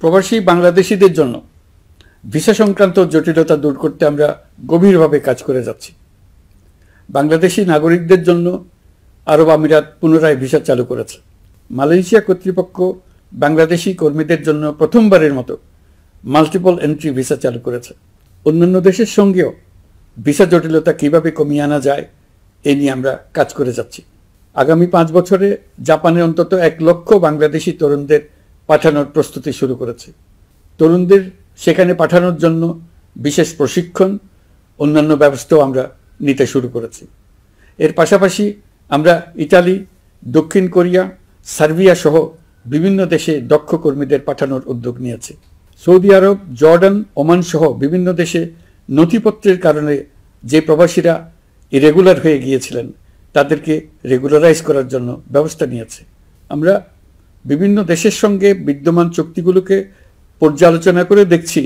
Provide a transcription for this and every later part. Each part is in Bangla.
প্রবাসী বাংলাদেশিদের জন্য ভিসা সংক্রান্ত জটিলতা দূর করতে আমরা গভীরভাবে কাজ করে যাচ্ছি। বাংলাদেশি নাগরিকদের জন্য আরব আমিরাত পুনরায় ভিসা চালু করেছে। মালয়েশিয়া কর্তৃপক্ষ বাংলাদেশি কর্মীদের জন্য প্রথমবারের মতো মাল্টিপল এন্ট্রি ভিসা চালু করেছে। অন্যান্য দেশের সঙ্গেও ভিসা জটিলতা কিভাবে কমিয়ে আনা যায় এ নিয়ে আমরা কাজ করে যাচ্ছি। আগামী 5 বছরে জাপানে অন্তত 1 লক্ষ বাংলাদেশি তরুণদের পাঠানোর প্রস্তুতি শুরু করেছে। তরুণদের সেখানে পাঠানোর জন্য বিশেষ প্রশিক্ষণ, অন্যান্য ব্যবস্থাও আমরা নিতে শুরু করেছি। এর পাশাপাশি আমরা ইতালি, দক্ষিণ কোরিয়া, সার্বিয়া সহ বিভিন্ন দেশে দক্ষ কর্মীদের পাঠানোর উদ্যোগ নিয়েছি। সৌদি আরব, জর্ডান, ওমান সহ বিভিন্ন দেশে নথিপত্রের কারণে যে প্রবাসীরা ইরেগুলার হয়ে গিয়েছিলেন তাদেরকে রেগুলারাইজ করার জন্য ব্যবস্থা নিয়েছে। আমরা বিভিন্ন দেশের সঙ্গে বিদ্যমান চুক্তিগুলোকে পর্যালোচনা করে দেখছি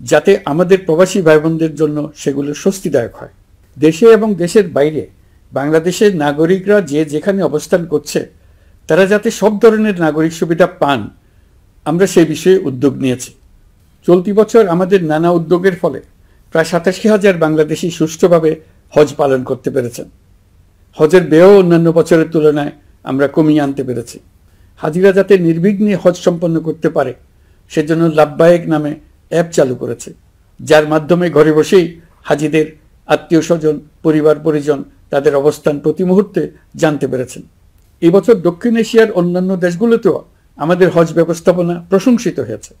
যাতে আমাদের প্রবাসী ভাই বোনদের জন্য সেগুলো স্বস্তিদায়ক হয়। দেশে এবং দেশের বাইরে বাংলাদেশের নাগরিকরা যে যেখানে অবস্থান করছে তারা যাতে সব ধরনের নাগরিক সুবিধা পান, আমরা সেই বিষয়ে উদ্যোগ নিয়েছি। চলতি বছর আমাদের নানা উদ্যোগের ফলে প্রায় 87,000 বাংলাদেশি সুষ্ঠুভাবে হজ পালন করতে পেরেছেন। হজের ব্যয়ও অন্যান্য বছরের তুলনায় আমরা কমিয়ে আনতে পেরেছি। হাজিরা যাতে নির্বিঘ্নে হজ সম্পন্ন করতে পারে সেজন্য লাব্বায়েক নামে অ্যাপ চালু করেছে, যার মাধ্যমে ঘরে বসেই হাজিদের আত্মীয় স্বজন, পরিবার পরিজন তাদের অবস্থান প্রতি মুহূর্তে জানতে পেরেছেন। এবছর দক্ষিণ এশিয়ার অন্যান্য দেশগুলোতেও আমাদের হজ ব্যবস্থাপনা প্রশংসিত হয়েছে।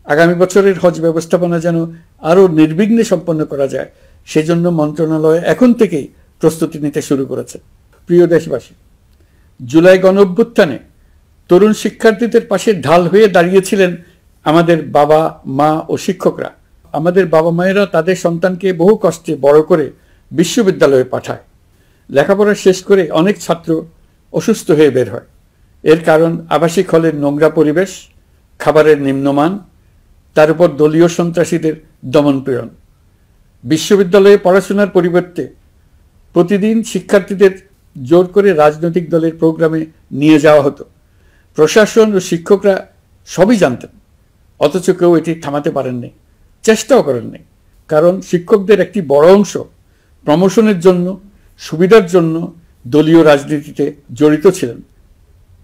আগামী বছরের হজ ব্যবস্থাপনা যেন আরও নির্বিঘ্নে সম্পন্ন করা যায় সেজন্য মন্ত্রণালয় এখন থেকেই প্রস্তুতি নিতে শুরু করেছে। প্রিয় দেশবাসী, জুলাই গণঅভ্যুত্থানে তরুণ শিক্ষার্থীদের পাশে ঢাল হয়ে দাঁড়িয়েছিলেন আমাদের বাবা মা ও শিক্ষকরা। আমাদের বাবা মায়েরা তাদের সন্তানকে বহু কষ্টে বড় করে বিশ্ববিদ্যালয়ে পাঠায়। লেখাপড়া শেষ করে অনেক ছাত্র অসুস্থ হয়ে বের হয়। এর কারণ আবাসিক হলের নোংরা পরিবেশ, খাবারের নিম্নমান, তার উপর দলীয় সন্ত্রাসীদের দমনপীড়ন। বিশ্ববিদ্যালয়ে পড়াশোনার পরিবর্তে প্রতিদিন শিক্ষার্থীদের জোর করে রাজনৈতিক দলের প্রোগ্রামে নিয়ে যাওয়া হতো। প্রশাসন ও শিক্ষকরা সবই জানতেন, অথচ কেউ এটি থামাতে পারেননি, চেষ্টাও করেননি। কারণ শিক্ষকদের একটি বড় অংশ প্রমোশনের জন্য, সুবিধার জন্য দলীয় রাজনীতিতে জড়িত ছিলেন,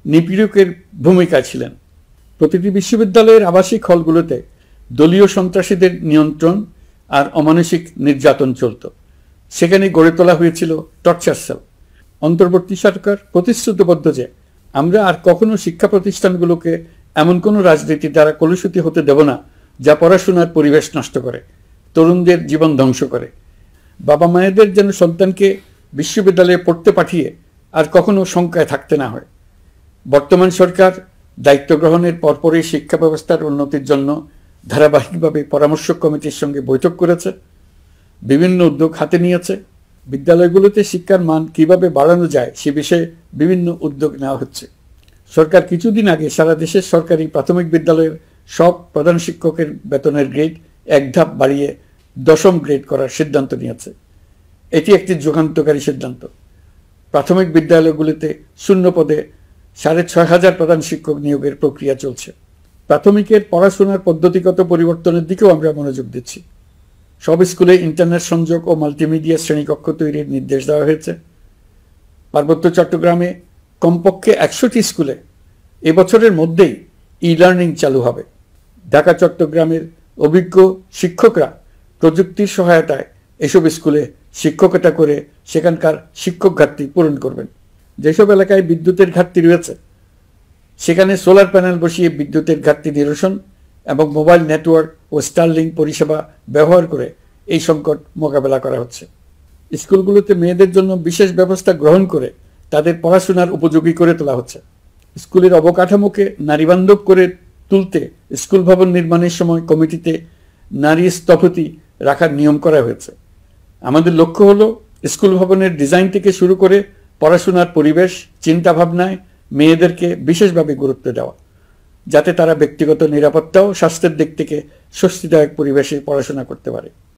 নিপীড়কের ভূমিকায় ছিলেন। প্রতিটি বিশ্ববিদ্যালয়ের আবাসিক হলগুলোতে দলীয় সন্ত্রাসীদের নিয়ন্ত্রণ আর অমানসিক নির্যাতন চলত। সেখানে গড়ে তোলা হয়েছিল টর্চার সেল। অন্তর্বর্তী সরকার প্রতিশ্রুতিবদ্ধ যে আমরা আর কখনো শিক্ষা প্রতিষ্ঠানগুলোকে এমন কোনো রাজনীতি দ্বারা কলুষিত হতে দেব না যা পড়াশোনার পরিবেশ নষ্ট করে, তরুণদের জীবন ধ্বংস করে। বাবা মায়েদের যেন সন্তানকে বিশ্ববিদ্যালয়ে পড়তে পাঠিয়ে আর কখনো শঙ্কায় থাকতে না হয়। বর্তমান সরকার দায়িত্ব গ্রহণের পরপরই শিক্ষা ব্যবস্থার উন্নতির জন্য ধারাবাহিকভাবে পরামর্শ কমিটির সঙ্গে বৈঠক করেছে, বিভিন্ন উদ্যোগ হাতে নিয়েছে। বিদ্যালয়গুলোতে শিক্ষার মান কিভাবে বাড়ানো যায় সে বিষয়ে বিভিন্ন উদ্যোগ নেওয়া হচ্ছে। সরকার কিছুদিন আগে সারা দেশের সরকারি প্রাথমিক বিদ্যালয়ের সব প্রধান শিক্ষকের বেতনের গ্রেড 1 ধাপ বাড়িয়ে 10ম গ্রেড করার সিদ্ধান্ত নিয়েছে। এটি একটি যুগান্তকারী সিদ্ধান্ত। প্রাথমিক বিদ্যালয়গুলিতে শূন্য পদে 6,500 প্রধান শিক্ষক নিয়োগের প্রক্রিয়া চলছে। প্রাথমিকের পড়াশোনার পদ্ধতিগত পরিবর্তনের দিকেও আমরা মনোযোগ দিচ্ছি। সব স্কুলে ইন্টারনেট সংযোগ ও মাল্টিমিডিয়া শ্রেণীকক্ষ তৈরির নির্দেশ দেওয়া হয়েছে। পার্বত্য চট্টগ্রামে কমপক্ষে 100টি স্কুলে এবছরের মধ্যেই ই-লার্নিং চালু হবে। ঢাকা চট্টগ্রামের অভিজ্ঞ শিক্ষকরা প্রযুক্তির সহায়তায় এসব স্কুলে শিক্ষকতা করে সেখানকার শিক্ষক ঘাটতি পূরণ করবেন। যেসব এলাকায় বিদ্যুতের ঘাটতি রয়েছে সেখানে সোলার প্যানেল বসিয়ে বিদ্যুতের ঘাটতি নিরসন এবং মোবাইল নেটওয়ার্ক ও স্টারলিং পরিষেবা ব্যবহার করে এই সংকট মোকাবেলা করা হচ্ছে। স্কুলগুলোতে মেয়েদের জন্য বিশেষ ব্যবস্থা গ্রহণ করে তাদের পড়াশোনার উপযোগী করে তোলা হচ্ছে। স্কুলের অবকাঠামোকে নারীবান্ধব করে তুলতে স্কুল ভবন নির্মাণের সময় কমিটিতে নারী স্থপতি রাখার নিয়ম করা হয়েছে। আমাদের লক্ষ্য হলো স্কুল ভবনের ডিজাইন থেকে শুরু করে পড়াশোনার পরিবেশ চিন্তাভাবনায় মেয়েদেরকে বিশেষভাবে গুরুত্ব দেওয়া, যাতে তারা ব্যক্তিগত নিরাপত্তা ও স্বাস্থ্যের দিক থেকে স্বস্তিদায়ক পরিবেশে পড়াশোনা করতে পারে।